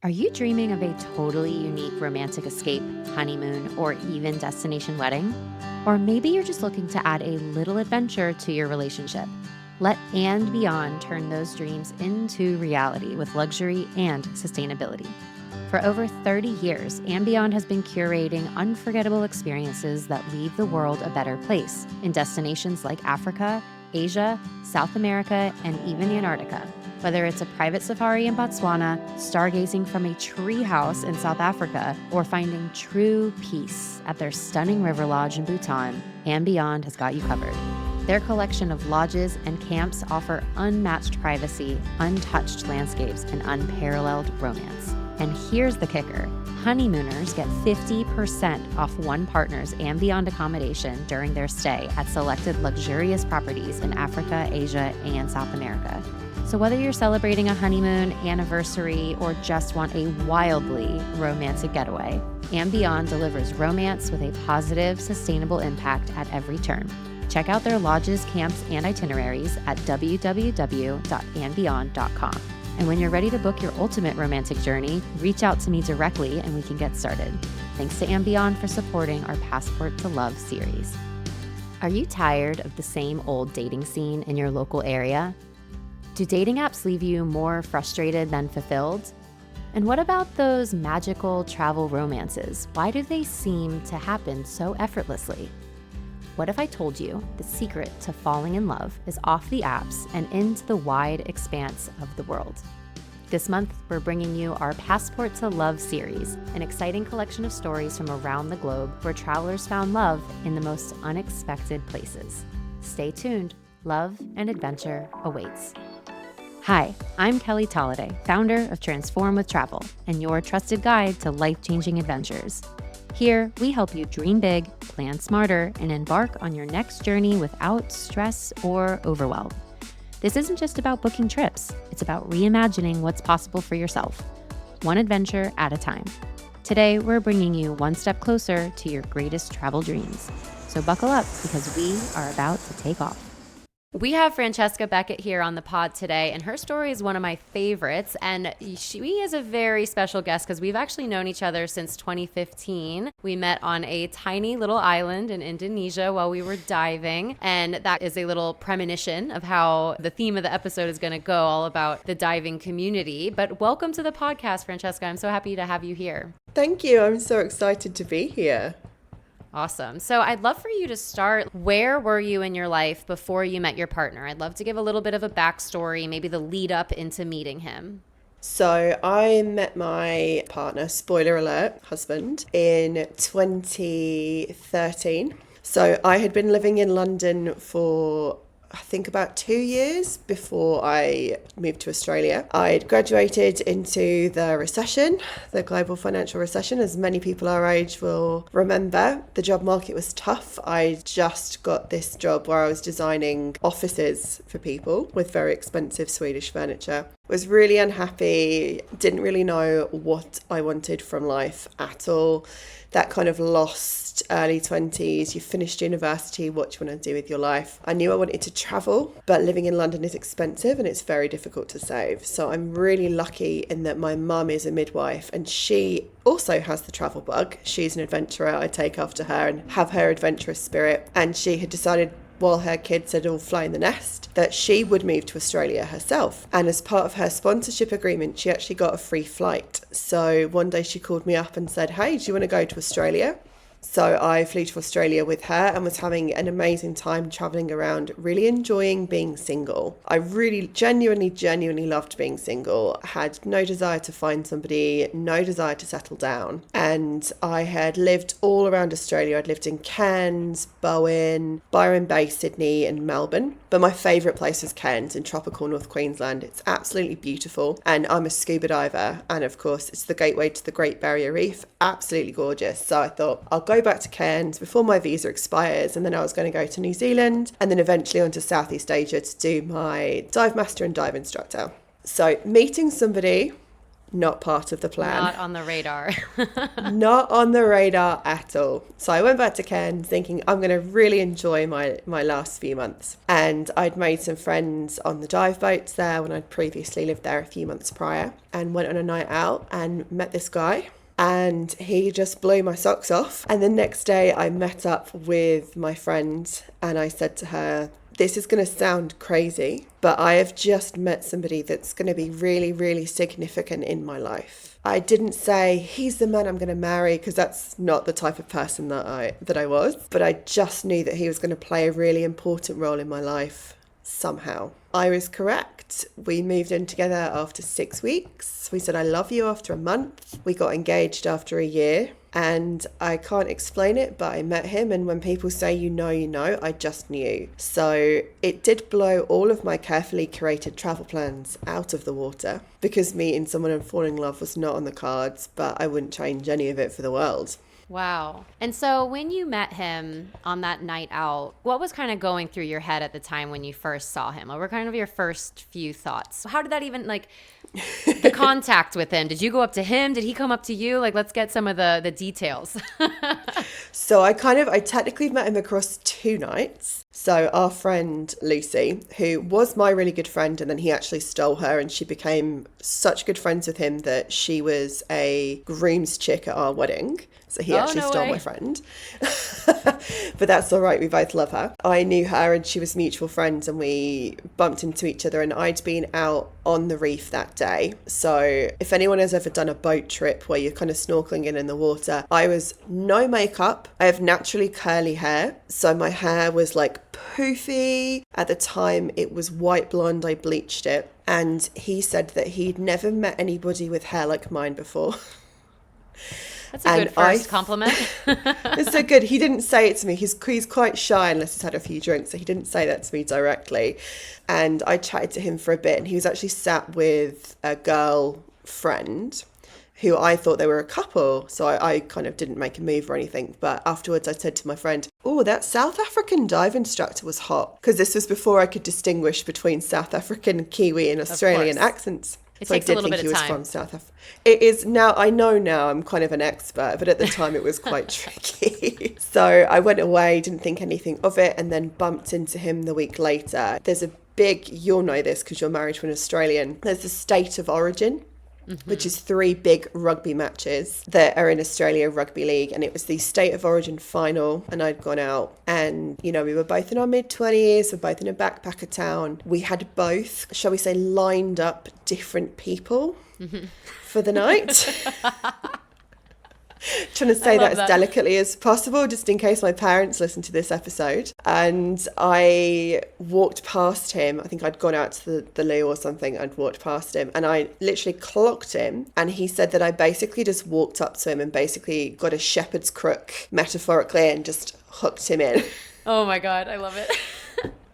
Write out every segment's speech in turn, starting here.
Are you dreaming of a totally unique romantic escape, honeymoon, or even destination wedding? Or maybe you're just looking to add a little adventure to your relationship. Let And Beyond turn those dreams into reality with luxury and sustainability. For over 30 years, And Beyond has been curating unforgettable experiences that leave the world a better place in destinations like Africa, Asia, South America, and even Antarctica. Whether it's a private safari in Botswana, stargazing from a treehouse in South Africa, or finding true peace at their stunning river lodge in Bhutan, And Beyond has got you covered. Their collection of lodges and camps offer unmatched privacy, untouched landscapes, and unparalleled romance. And here's the kicker. Honeymooners get 50% off one partner's And Beyond accommodation during their stay at selected luxurious properties in Africa, Asia, and South America. So whether you're celebrating a honeymoon, anniversary, or just want a wildly romantic getaway, And Beyond delivers romance with a positive, sustainable impact at every turn. Check out their lodges, camps, and itineraries at www.andbeyond.com. And when you're ready to book your ultimate romantic journey, reach out to me directly and we can get started. Thanks to And Beyond for supporting our Passport to Love series. Are you tired of the same old dating scene in your local area? Do dating apps leave you more frustrated than fulfilled? And what about those magical travel romances? Why do they seem to happen so effortlessly? What if I told you the secret to falling in love is off the apps and into the wide expanse of the world? This month, we're bringing you our Passport to Love series, an exciting collection of stories from around the globe where travelers found love in the most unexpected places. Stay tuned. Love and adventure awaits. Hi, I'm Kelly Tolliday, founder of Transform with Travel, and your trusted guide to life-changing adventures. Here, we help you dream big, plan smarter, and embark on your next journey without stress or overwhelm. This isn't just about booking trips. It's about reimagining what's possible for yourself, one adventure at a time. Today, we're bringing you one step closer to your greatest travel dreams. So buckle up because we are about to take off. We have Francesca Beckett here on the pod today, and her story is one of my favorites, and she is a very special guest because we've actually known each other since 2015. We met on a tiny little island in Indonesia while we were diving, and that is a little premonition of how the theme of the episode is going to go, all about the diving community. But welcome to the podcast, Francesca. I'm so happy to have you here. Thank you. I'm so excited to be here. Awesome. So I'd love for you to start. Where were you in your life before you met your partner? I'd love to give a little bit of a backstory, maybe the lead up into meeting him. So I met my partner, spoiler alert, husband, in 2013. So I had been living in London for I think about 2 years before I moved to Australia. I'd graduated into the recession, the global financial recession, as many people our age will remember. The job market was tough. I just got this job where I was designing offices for people with very expensive Swedish furniture. Was really unhappy, didn't really know what I wanted from life at all. That kind of lost early 20s, you finished university, what do you want to do with your life? I knew I wanted to travel, but living in London is expensive and it's very difficult to save. So I'm really lucky in that my mum is a midwife and she also has the travel bug. She's an adventurer. I take after her and have her adventurous spirit. And she had decided, while her kids had all flown the nest, that she would move to Australia herself. And as part of her sponsorship agreement, she actually got a free flight. So one day she called me up and said, "Hey, do you want to go to Australia?" So I flew to Australia with her and was having an amazing time traveling around, really enjoying being single. I really genuinely loved being single. I had no desire to find somebody, no desire to settle down. And I had lived all around Australia. I'd lived in Cairns, Bowen, Byron Bay, Sydney and Melbourne. But my favourite place was Cairns in tropical North Queensland. It's absolutely beautiful. And I'm a scuba diver. And of course, it's the gateway to the Great Barrier Reef. Absolutely gorgeous. So I thought, I'll go back to Cairns before my visa expires, and then I was going to go to New Zealand and then eventually on to Southeast Asia to do my dive master and dive instructor. So meeting somebody, not part of the plan. Not on the radar. Not on the radar at all. So I went back to Cairns thinking I'm going to really enjoy my last few months. And I'd made some friends on the dive boats there when I'd previously lived there a few months prior, and went on a night out and met this guy. And he just blew my socks off. And the next day I met up with my friend and I said to her, this is going to sound crazy, but I have just met somebody that's going to be really, really significant in my life. I didn't say he's the man I'm going to marry, because that's not the type of person that I was. But I just knew that he was going to play a really important role in my life somehow. I was correct. We moved in together after 6 weeks. We said I love you after a month. We got engaged after a year. And I can't explain it, but I met him, and when people say you know, I just knew. So it did blow all of my carefully curated travel plans out of the water, because meeting someone and falling in love was not on the cards, but I wouldn't change any of it for the world. Wow. And so when you met him on that night out, what was kind of going through your head at the time when you first saw him? What were kind of your first few thoughts? How did that even, like, the contact with him? Did you go up to him? Did he come up to you? Like, let's get some of the details. So I technically met him across 2 nights. So our friend Lucy, who was my really good friend, and then he actually stole her, and she became such good friends with him that she was a groom's chick at our wedding. So he actually stole my friend. But that's all right. We both love her. I knew her and she was mutual friends, and we bumped into each other, and I'd been out on the reef that day. So if anyone has ever done a boat trip where you're kind of snorkeling in the water, I was no makeup. I have naturally curly hair. So my hair was like poofy. At the time it was white blonde. I bleached it. And he said that he'd never met anybody with hair like mine before. That's a good first compliment. It's so good. He didn't say it to me. He's quite shy unless he's had a few drinks, so he didn't say that to me directly. And I chatted to him for a bit, and he was actually sat with a girl friend who I thought they were a couple. So I kind of didn't make a move or anything. But afterwards I said to my friend, oh, that South African dive instructor was hot. Because this was before I could distinguish between South African, Kiwi and Australian accents. It takes a little bit of time. From South Africa. It is now. I know now. I'm kind of an expert, but at the time it was quite tricky. So I went away, didn't think anything of it, and then bumped into him the week later. There's a big. You'll know this because you're married to an Australian. There's a state of origin. Mm-hmm. Which is 3 big rugby matches that are in Australia Rugby League. And it was the State of Origin final, and I'd gone out, and, you know, we were both in our mid-20s, we're both in a backpacker town. We had both, shall we say, lined up different people for the night. Trying to say that as delicately as possible, just in case my parents listen to this episode. And I walked past him. I think I'd gone out to the loo or something. I'd walked past him, and I literally clocked him. And he said that I basically just walked up to him and basically got a shepherd's crook, metaphorically, and just hooked him in. Oh my God, I love it.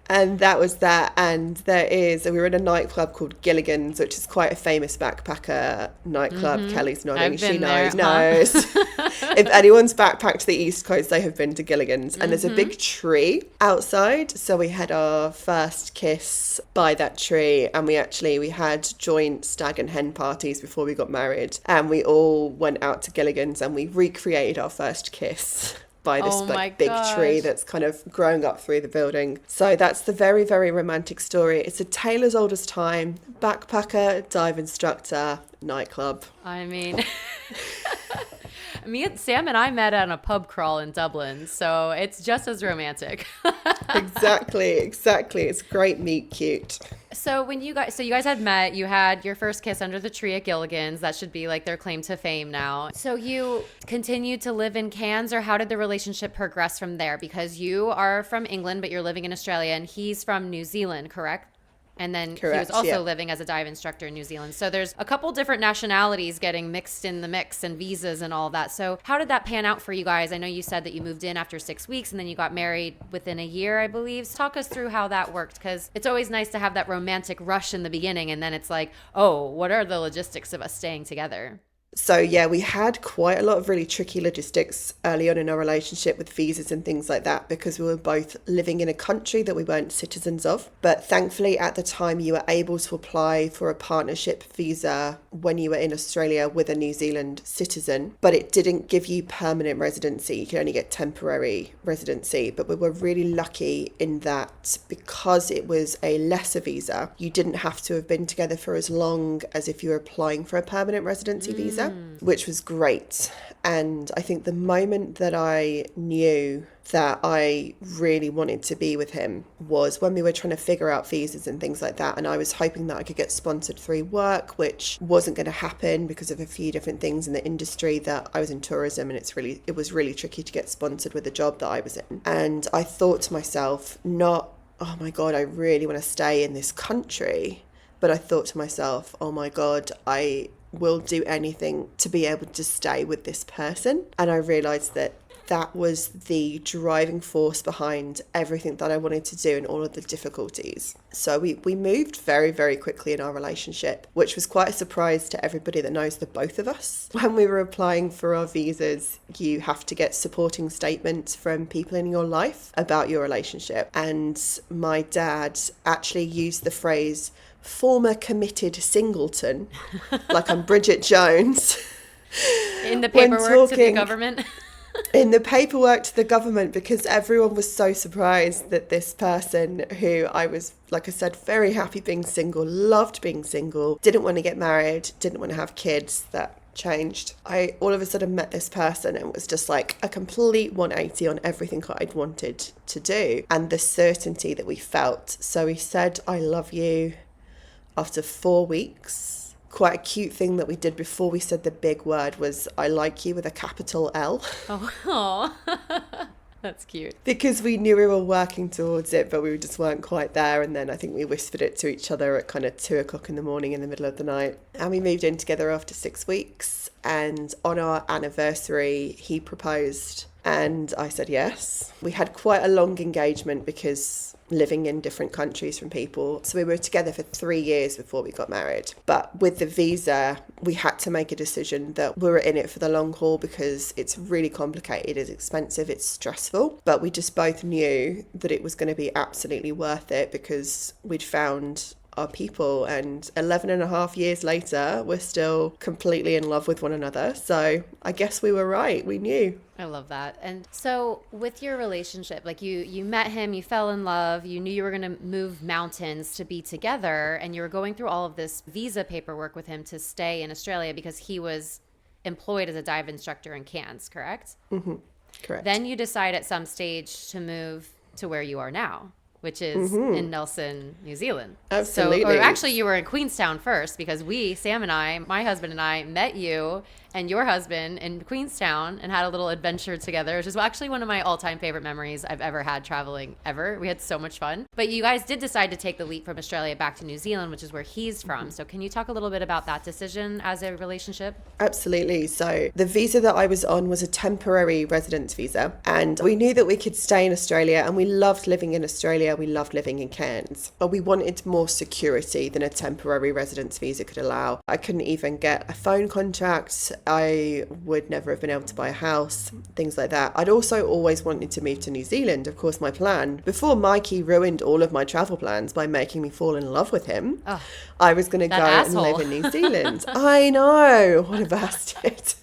And that was that. And we were in a nightclub called Gilligan's, which is quite a famous backpacker nightclub. Mm-hmm. Kelly's nodding. She knows. If anyone's backpacked the East Coast, they have been to Gilligan's. And there's a big tree outside. So we had our first kiss by that tree. And we had joint stag and hen parties before we got married. And we all went out to Gilligan's and we recreated our first kiss by this big tree that's kind of growing up through the building. So that's the very, very romantic story. It's a tale as old as time. Backpacker, dive instructor, nightclub. I mean, Sam and I met on a pub crawl in Dublin, so it's just as romantic. Exactly. It's great meet cute. So you guys had met, you had your first kiss under the tree at Gilligan's. That should be like their claim to fame now. So you continued to live in Cairns, or how did the relationship progress from there? Because you are from England, but you're living in Australia, and he's from New Zealand, correct? And then he was also living as a dive instructor in New Zealand. So there's a couple different nationalities getting mixed in the mix, and visas and all that. So how did that pan out for you guys? I know you said that you moved in after 6 weeks and then you got married within a year, I believe. So talk us through how that worked, because it's always nice to have that romantic rush in the beginning, and then it's like, oh, what are the logistics of us staying together? So yeah, we had quite a lot of really tricky logistics early on in our relationship with visas and things like that because we were both living in a country that we weren't citizens of. But thankfully at the time you were able to apply for a partnership visa when you were in Australia with a New Zealand citizen, but it didn't give you permanent residency. You could only get temporary residency. But we were really lucky in that because it was a lesser visa, you didn't have to have been together for as long as if you were applying for a permanent residency visa, which was great. And I think the moment that I knew that I really wanted to be with him was when we were trying to figure out visas and things like that. And I was hoping that I could get sponsored through work, which wasn't going to happen because of a few different things in the industry. That I was in tourism and it was really tricky to get sponsored with the job that I was in. And I thought to myself, not, oh my God, I really want to stay in this country. But I thought to myself, oh my God, I will do anything to be able to stay with this person. And I realised that that was the driving force behind everything that I wanted to do and all of the difficulties. So we moved very, very quickly in our relationship, which was quite a surprise to everybody that knows the both of us. When we were applying for our visas, you have to get supporting statements from people in your life about your relationship. And my dad actually used the phrase former committed singleton, like I'm Bridget Jones. In the paperwork to the government? In the paperwork to the government, because everyone was so surprised that this person who I was, like I said, very happy being single, loved being single, didn't want to get married, didn't want to have kids, that changed. I all of a sudden met this person and it was just like a complete 180 on everything I'd wanted to do and the certainty that we felt. So he said, I love you after 4 weeks. Quite a cute thing that we did before we said the big word was I like you with a capital L. Oh, that's cute. Because we knew we were working towards it, but we just weren't quite there. And then I think we whispered it to each other at kind of 2:00 in the morning in the middle of the night. And we moved in together after 6 weeks. And on our anniversary, he proposed. And I said yes. We had quite a long engagement because living in different countries from people. So we were together for 3 years before we got married. But with the visa, we had to make a decision that we were in it for the long haul because it's really complicated, it's expensive, it's stressful. But we just both knew that it was going to be absolutely worth it because we'd found our people, and 11 and a half years later we're still completely in love with one another. So I guess we were right, we knew. I love that. And so with your relationship, like you met him, you fell in love, you knew you were going to move mountains to be together, and you were going through all of this visa paperwork with him to stay in Australia because he was employed as a dive instructor in Cairns, correct? Mm-hmm. Correct. Then you decide at some stage to move to where you are now, which is in Nelson, New Zealand. Absolutely. So, or actually you were in Queenstown first because Sam and I, my husband and I, met you and your husband in Queenstown and had a little adventure together, which is actually one of my all-time favorite memories I've ever had traveling ever. We had so much fun. But you guys did decide to take the leap from Australia back to New Zealand, which is where he's from. So can you talk a little bit about that decision as a relationship? Absolutely. So the visa that I was on was a temporary residence visa, and we knew that we could stay in Australia, and we loved living in Australia. We loved living in Cairns, but we wanted more security than a temporary residence visa could allow. I couldn't even get a phone contract. I would never have been able to buy a house, things like that. I'd also always wanted to move to New Zealand. Of course, my plan, before Mikey ruined all of my travel plans by making me fall in love with him, I was going to go and live in New Zealand. I know, what a bastard.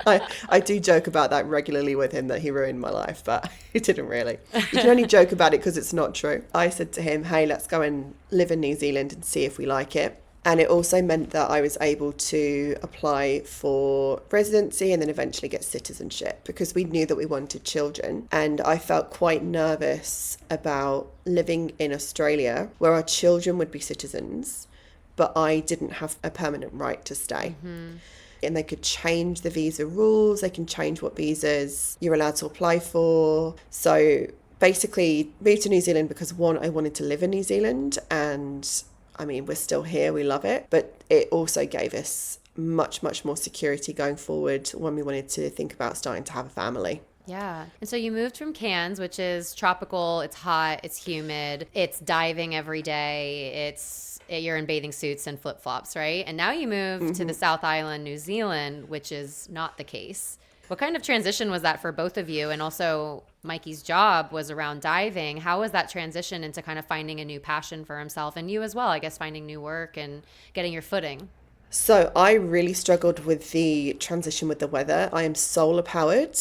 I do joke about that regularly with him, that he ruined my life, but he didn't really. You can only joke about it because it's not true. I said to him, hey, let's go and live in New Zealand and see if we like it. And it also meant that I was able to apply for residency and then eventually get citizenship because we knew that we wanted children. And I felt quite nervous about living in Australia where our children would be citizens, but I didn't have a permanent right to stay. Mm-hmm. And they could change the visa rules. They can change what visas you're allowed to apply for. So basically moved to New Zealand because one, I wanted to live in New Zealand, and I mean, we're still here, we love it, but it also gave us much, much more security going forward when we wanted to think about starting to have a family. Yeah. And so you moved from Cairns, which is tropical, it's hot, it's humid, it's diving every day, it's you're in bathing suits and flip-flops, right? And now you move to the South Island, New Zealand, which is not the case. What kind of transition was that for both of you? And also Mikey's job was around diving. How was that transition into kind of finding a new passion for himself, and you as well, I guess, finding new work and getting your footing? So I really struggled with the transition with the weather. I am solar powered.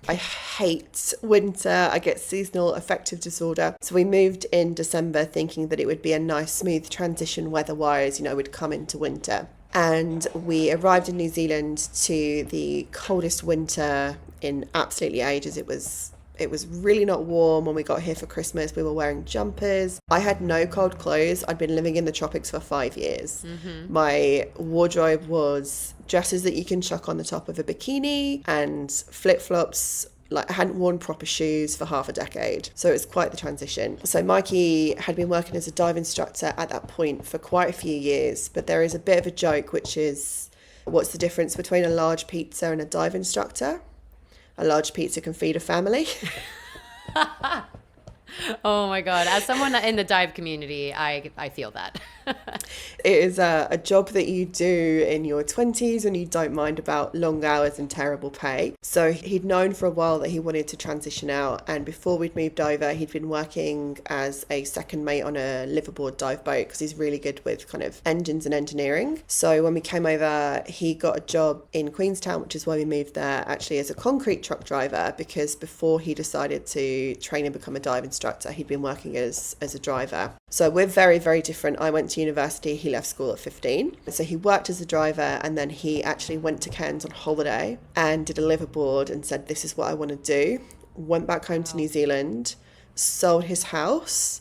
I hate winter. I get seasonal affective disorder. So we moved in December thinking that it would be a nice, smooth transition weather-wise, we'd come into winter. And we arrived in New Zealand to the coldest winter in absolutely ages. It was really not warm when we got here for Christmas. We were wearing jumpers. I had no cold clothes. I'd been living in the tropics for 5 years. My wardrobe was dresses that you can chuck on the top of a bikini and flip-flops. Like, I hadn't worn proper shoes for half a decade. So it was quite the transition. So Mikey had been working as a dive instructor at that point for quite a few years. But there is a bit of a joke, which is, what's the difference between a large pizza and a dive instructor? A large pizza can feed a family. Oh my God. As someone in the dive community, I feel that. It is a job that you do in your 20s and you don't mind about long hours and terrible pay. So he'd known for a while that he wanted to transition out. And before we'd moved over, he'd been working as a second mate on a liveaboard dive boat because he's really good with kind of engines and engineering. So when we came over, he got a job in Queenstown, which is why we moved there, actually as a concrete truck driver, because before he decided to train and become a dive instructor, he'd been working as a driver. So we're very, very different. I went to university, he left school at 15. So he worked as a driver and then he actually went to Cairns on holiday and did a liveaboard and said, this is what I want to do. Went back home to New Zealand, sold his house,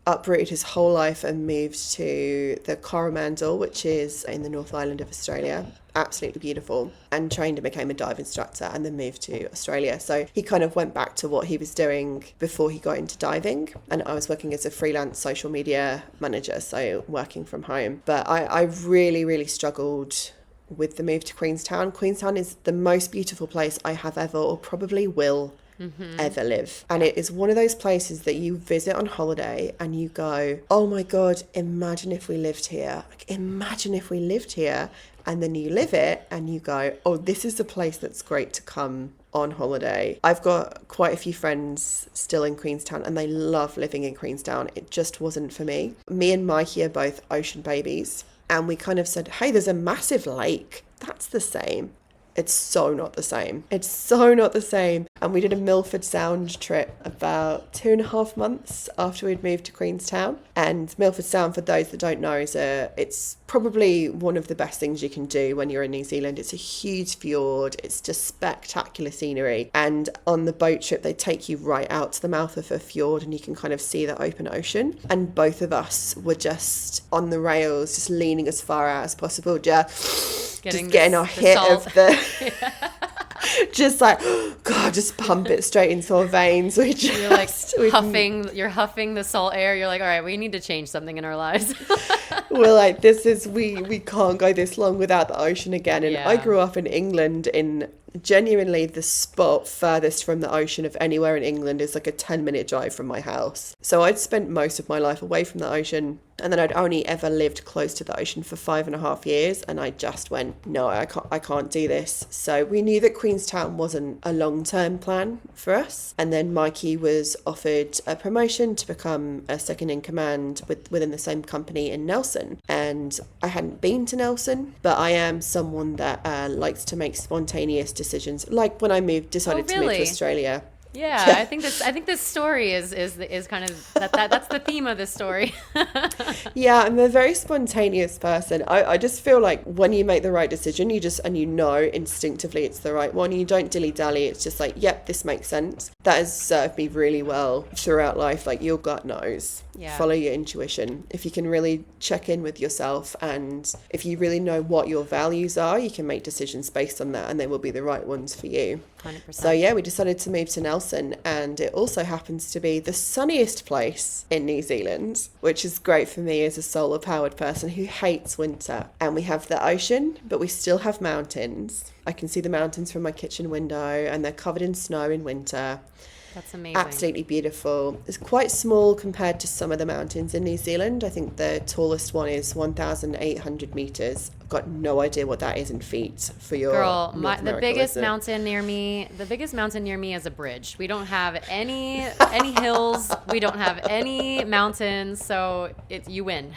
uprooted his whole life and moved to the Coromandel, which is in the North Island of Australia. Absolutely beautiful, and trained and became a dive instructor and then moved to Australia. So he kind of went back to what he was doing before he got into diving, and I was working as a freelance social media manager, so working from home. But I really, really struggled with the move to Queenstown. Queenstown is the most beautiful place I have ever, or probably will ever live. And it is one of those places that you visit on holiday and you go, oh my God, imagine if we lived here. Like, imagine if we lived here. And then you live it and you go, oh, this is a place that's great to come on holiday. I've got quite a few friends still in Queenstown and they love living in Queenstown. It just wasn't for me. Me and Mikey are both ocean babies. And we kind of said, hey, there's a massive lake. That's the same. It's so not the same. It's so not the same. And we did a Milford Sound trip about 2.5 months after we'd moved to Queenstown. And Milford Sound, for those that don't know, it's probably one of the best things you can do when you're in New Zealand. It's a huge fjord. It's just spectacular scenery. And on the boat trip, they take you right out to the mouth of a fjord and you can kind of see the open ocean. And both of us were just on the rails, just leaning as far out as possible, just getting our hit of the just like, God, just pump it straight into our veins. You're like huffing the salt air. You're like, all right, we need to change something in our lives. We're like, we can't go this long without the ocean again. And I grew up in England, in genuinely the spot furthest from the ocean of anywhere in England is like a 10-minute drive from my house. So I'd spent most of my life away from the ocean, and then I'd only ever lived close to the ocean for 5.5 years, and I just went, no, I can't do this. So we knew that Queenstown wasn't a long-term plan for us. And then Mikey was offered a promotion to become a second in command within the same company in Nelson. And I hadn't been to Nelson, but I am someone that likes to make spontaneous decisions. Like when I decided to move to Australia. Yeah, I think this story is kind of that's the theme of this story. Yeah, I'm a very spontaneous person. I just feel like when you make the right decision, you know instinctively it's the right one. You don't dilly-dally. It's just like, yep, this makes sense. That has served me really well throughout life. Like, your gut knows. Yeah. Follow your intuition. If you can really check in with yourself, and if you really know what your values are, you can make decisions based on that, and they will be the right ones for you. 100%. So yeah, we decided to move to Nelson, and it also happens to be the sunniest place in New Zealand, which is great for me as a solar powered person who hates winter. And we have the ocean, but we still have mountains. I can see the mountains from my kitchen window, and they're covered in snow in winter. That's amazing. Absolutely beautiful. It's quite small compared to some of the mountains in New Zealand. I think the tallest one is 1,800 meters. I've got no idea what that is in feet for your Girl, North the America biggest listener. mountain near me, is a bridge. We don't have any hills. We don't have any mountains, so you win.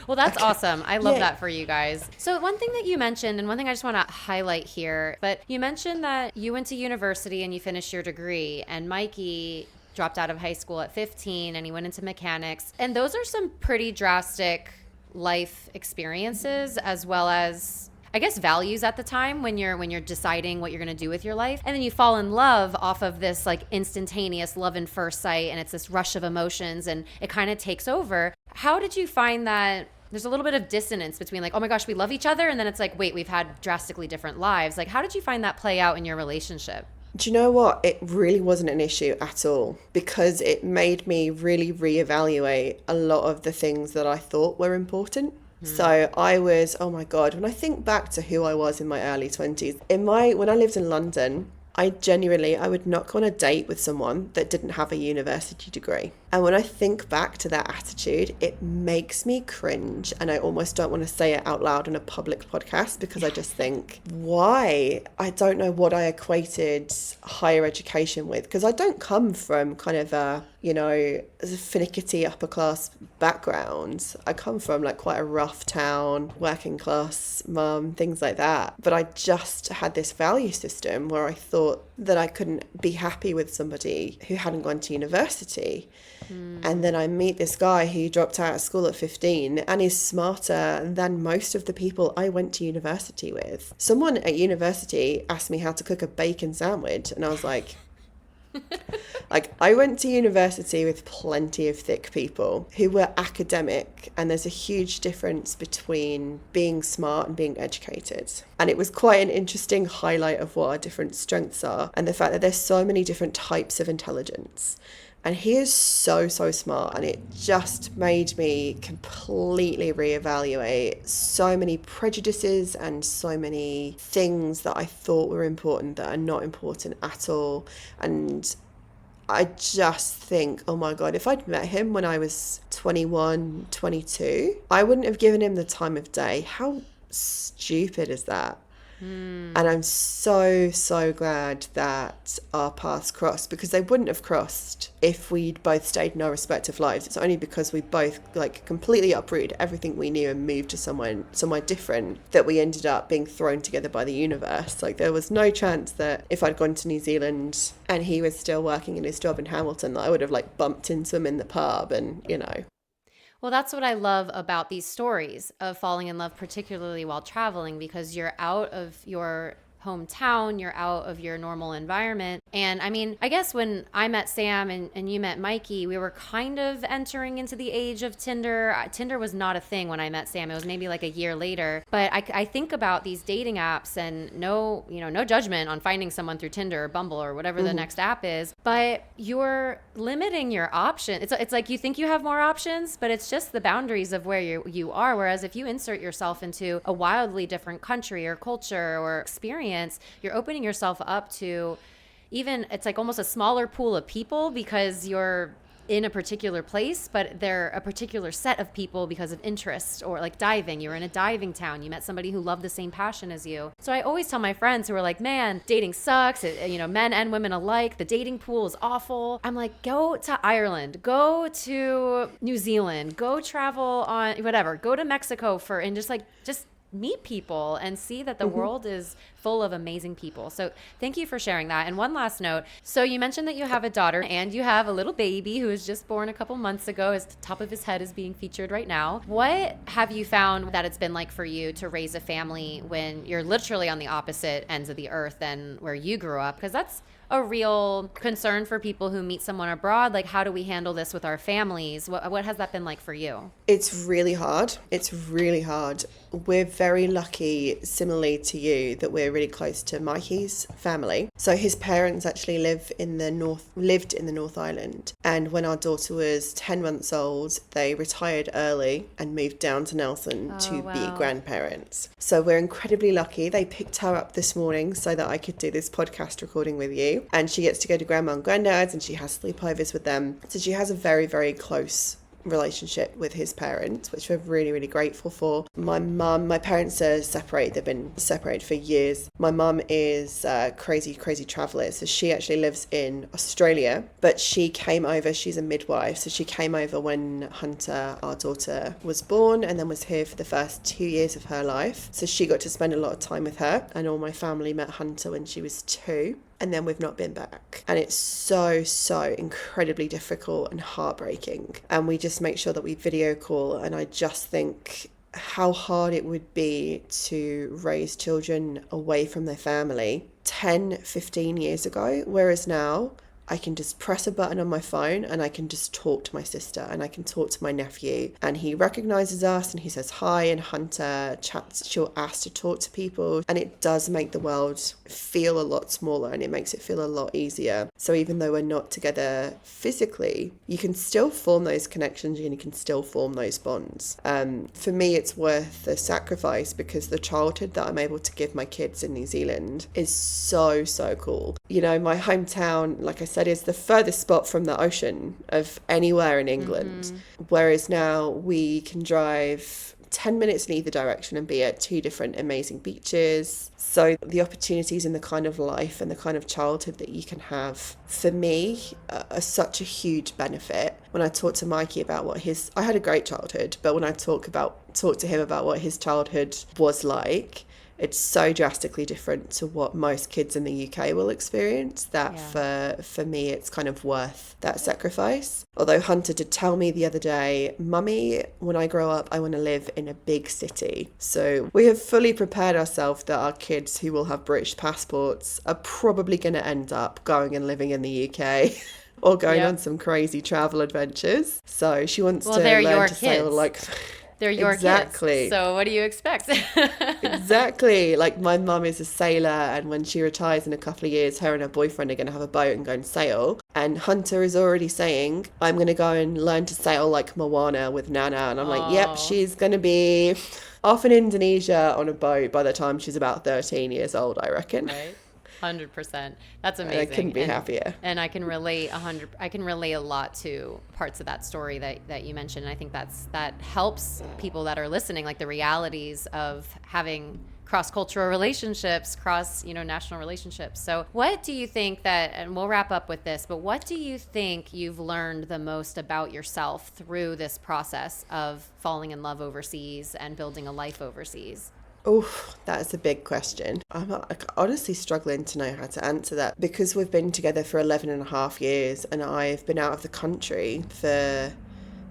Well, that's awesome. I love that for you guys. So one thing that you mentioned, and one thing I just want to highlight here, but you mentioned that you went to university and you finished your degree, and Mikey dropped out of high school at 15 and he went into mechanics. And those are some pretty drastic life experiences, as well as, I guess, values at the time when you're deciding what you're going to do with your life. And then you fall in love off of this like instantaneous love and first sight, and it's this rush of emotions and it kind of takes over. How did you find that there's a little bit of dissonance between like, oh my gosh, we love each other, and then it's like, wait, we've had drastically different lives? Like, how did you find that play out in your relationship? Do you know what? It really wasn't an issue at all, because it made me really reevaluate a lot of the things that I thought were important. So I was, oh my God, when I think back to who I was in my early 20s, when I lived in London, I would not go on a date with someone that didn't have a university degree. And when I think back to that attitude, it makes me cringe. And I almost don't want to say it out loud in a public podcast, because I just think, why? I don't know what I equated higher education with, because I don't come from kind of a finicky upper class background. I come from like quite a rough town, working class mum, things like that. But I just had this value system where I thought that I couldn't be happy with somebody who hadn't gone to university. And then I meet this guy who dropped out of school at 15 and is smarter than most of the people I went to university with. Someone at university asked me how to cook a bacon sandwich, and I was like, I went to university with plenty of thick people who were academic, and there's a huge difference between being smart and being educated. And it was quite an interesting highlight of what our different strengths are, and the fact that there's so many different types of intelligence. And he is so, so smart, and it just made me completely reevaluate so many prejudices and so many things that I thought were important that are not important at all. And I just think, oh my God, if I'd met him when I was 21, 22, I wouldn't have given him the time of day. How stupid is that? And I'm so, so glad that our paths crossed, because they wouldn't have crossed if we'd both stayed in our respective lives. It's only because we both completely uprooted everything we knew and moved to somewhere different that we ended up being thrown together by the universe. There was no chance that if I'd gone to New Zealand and he was still working in his job in Hamilton, that I would have bumped into him in the pub and. Well, that's what I love about these stories of falling in love, particularly while traveling, because you're out of your hometown, you're out of your normal environment. And I mean, I guess when I met Sam and you met Mikey, we were kind of entering into the age of Tinder. Tinder was not a thing when I met Sam. It was maybe like a year later. But I think about these dating apps, and no judgment on finding someone through Tinder or Bumble or whatever the next app is, but you're limiting your option. It's like you think you have more options, but it's just the boundaries of where you are. Whereas if you insert yourself into a wildly different country or culture or experience, you're opening yourself up to it's like almost a smaller pool of people, because you're in a particular place, but they're a particular set of people because of interest. Or like diving, you're in a diving town, you met somebody who loved the same passion as you. So I always tell my friends who are like, man, dating sucks, men and women alike, the dating pool is awful. I'm like, go to Ireland, go to New Zealand, go travel on whatever, go to Mexico and just meet people and see that the world is full of amazing people. So thank you for sharing that. And one last note. So you mentioned that you have a daughter and you have a little baby who was just born a couple months ago. His top of his head is being featured right now. What have you found that it's been like for you to raise a family when you're literally on the opposite ends of the earth than where you grew up? Because that's a real concern for people who meet someone abroad. Like, how do we handle this with our families? What has that been like for you? It's really hard. It's really hard. We're very lucky, similarly to you, that we're really close to Mikey's family. So his parents actually lived in the North Island. And when our daughter was 10 months old, they retired early and moved down to Nelson to be grandparents. So we're incredibly lucky. They picked her up this morning so that I could do this podcast recording with you. And she gets to go to grandma and granddad's, and she has sleepovers with them. So she has a very, very close relationship with his parents, which we're really, really grateful for. My parents are separated. They've been separated for years. My mum is a crazy traveller. So she actually lives in Australia, but she came over, she's a midwife. So she came over when Hunter, our daughter, was born, and then was here for the first 2 years of her life. So she got to spend a lot of time with her, and all my family met Hunter when she was 2. And then we've not been back. And it's so incredibly difficult and heartbreaking. And we just make sure that we video call. And I just think how hard it would be to raise children away from their family 10, 15 years ago. Whereas now, I can just press a button on my phone and I can just talk to my sister and I can talk to my nephew, and he recognizes us and he says hi, and Hunter chats, she'll ask to talk to people, and it does make the world feel a lot smaller and it makes it feel a lot easier. So even though we're not together physically, you can still form those connections and you can still form those bonds. For me, it's worth the sacrifice because the childhood that I'm able to give my kids in New Zealand is so cool. You know, my hometown, like I said, is the furthest spot from the ocean of anywhere in England. Whereas now we can drive 10 minutes in either direction and be at 2 different amazing beaches. So the opportunities and the kind of life and the kind of childhood that you can have, for me, are such a huge benefit. When I talk to Mikey about I had a great childhood, but when I talk to him about what his childhood was like, it's so drastically different to what most kids in the UK will experience that for me, it's kind of worth that sacrifice. Although Hunter did tell me the other day, Mummy, when I grow up, I want to live in a big city. So we have fully prepared ourselves that our kids who will have British passports are probably going to end up going and living in the UK. Or going on some crazy travel adventures. So she wants to learn to sail like... They're your kids. So what do you expect? Exactly. Like my mum is a sailor, and when she retires in a couple of years, her and her boyfriend are going to have a boat and go and sail. And Hunter is already saying, I'm going to go and learn to sail like Moana with Nana. And I'm like, yep, she's going to be off in Indonesia on a boat by the time she's about 13 years old, I reckon. Right. 100%. That's amazing. And I couldn't be happier. And I can relate I can relate a lot to parts of that story that you mentioned. And I think that helps people that are listening, like the realities of having cross-cultural relationships, national relationships. So what do you think and we'll wrap up with this, but what do you think you've learned the most about yourself through this process of falling in love overseas and building a life overseas? Oh, that is a big question. I'm honestly struggling to know how to answer that because we've been together for 11 and a half years and I've been out of the country for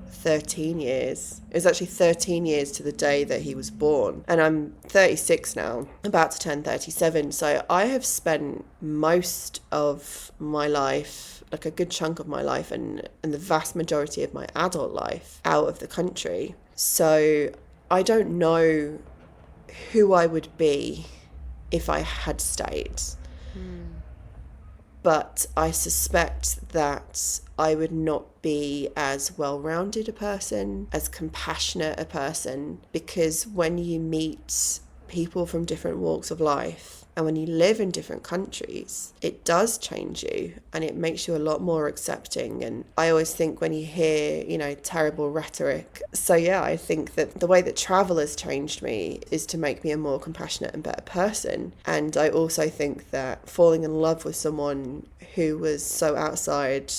13 years. It was actually 13 years to the day that he was born. And I'm 36 now, about to turn 37. So I have spent most of my life, like a good chunk of my life and the vast majority of my adult life out of the country. So I don't know who I would be if I had stayed. But I suspect that I would not be as well-rounded a person, as compassionate a person, because when you meet people from different walks of life and when you live in different countries, it does change you and it makes you a lot more accepting. And I always think when you hear, terrible rhetoric. So yeah, I think that the way that travel has changed me is to make me a more compassionate and better person. And I also think that falling in love with someone who was so outside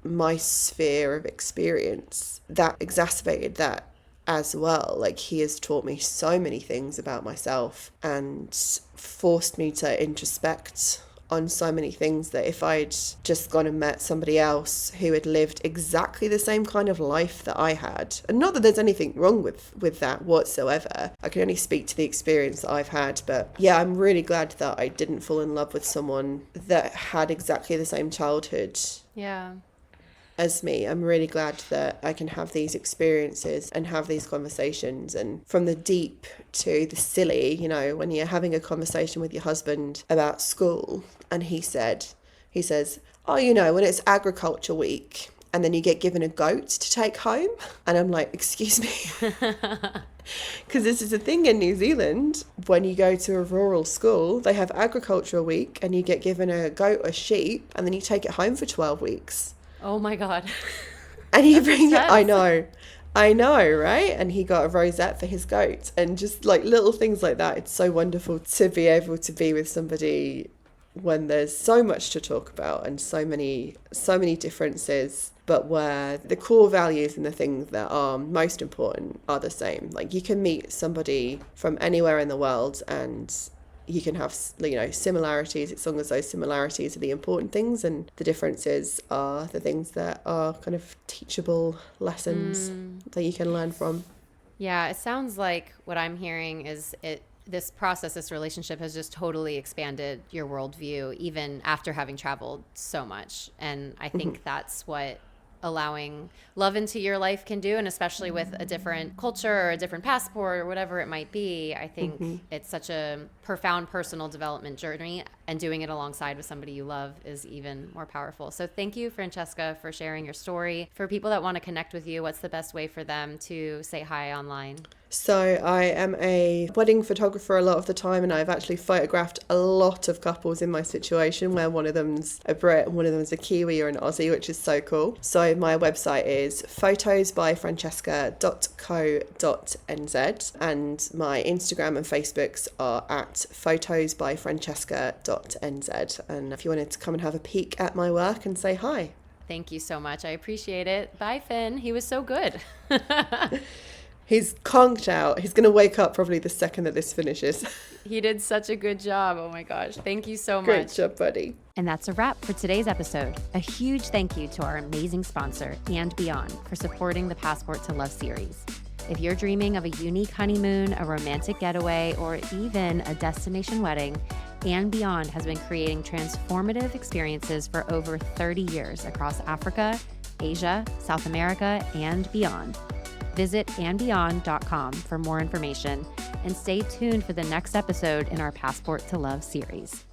my sphere of experience, that exacerbated that as well. Like, he has taught me so many things about myself and forced me to introspect on so many things that if I'd just gone and met somebody else who had lived exactly the same kind of life that I had, and not that there's anything wrong with that whatsoever, I can only speak to the experience that I've had, but yeah, I'm really glad that I didn't fall in love with someone that had exactly the same childhood. Yeah. as me. I'm really glad that I can have these experiences and have these conversations, and from the deep to the silly, you know, when you're having a conversation with your husband about school and he says, oh, you know, when it's agriculture week and then you get given a goat to take home. And I'm like, excuse me. Because this is a thing in New Zealand. When you go to a rural school, they have agricultural week and you get given a goat or sheep and then you take it home for 12 weeks. Oh my God. And you bring it, I know, right? And he got a rosette for his goat, and just like little things like that. It's so wonderful to be able to be with somebody when there's so much to talk about and so many differences, but where the core values and the things that are most important are the same. Like, you can meet somebody from anywhere in the world and you can have, you know, similarities, as long as those similarities are the important things, and the differences are the things that are kind of teachable lessons that you can learn from. Yeah, it sounds like what I'm hearing is this process, this relationship has just totally expanded your worldview, even after having traveled so much. And I think that's what allowing love into your life can do, and especially with a different culture or a different passport or whatever it might be. I think it's such a profound personal development journey, and doing it alongside with somebody you love is even more powerful. So thank you, Francesca, for sharing your story. For people that want to connect with you, what's the best way for them to say hi online? So I am a wedding photographer a lot of the time, and I've actually photographed a lot of couples in my situation where one of them's a Brit and one of them's a Kiwi or an Aussie, which is so cool. So my website is photosbyfrancesca.co.nz, and my Instagram and Facebooks are at photosbyfrancesca.nz. And if you wanted to come and have a peek at my work and say hi. Thank you so much. I appreciate it. Bye, Finn. He was so good. He's conked out. He's going to wake up probably the second that this finishes. He did such a good job. Oh my gosh. Thank you so much. Great job, buddy. And that's a wrap for today's episode. A huge thank you to our amazing sponsor, And Beyond, for supporting the Passport to Love series. If you're dreaming of a unique honeymoon, a romantic getaway, or even a destination wedding, And Beyond has been creating transformative experiences for over 30 years across Africa, Asia, South America, and beyond. Visit andbeyond.com for more information, and stay tuned for the next episode in our Passport to Love series.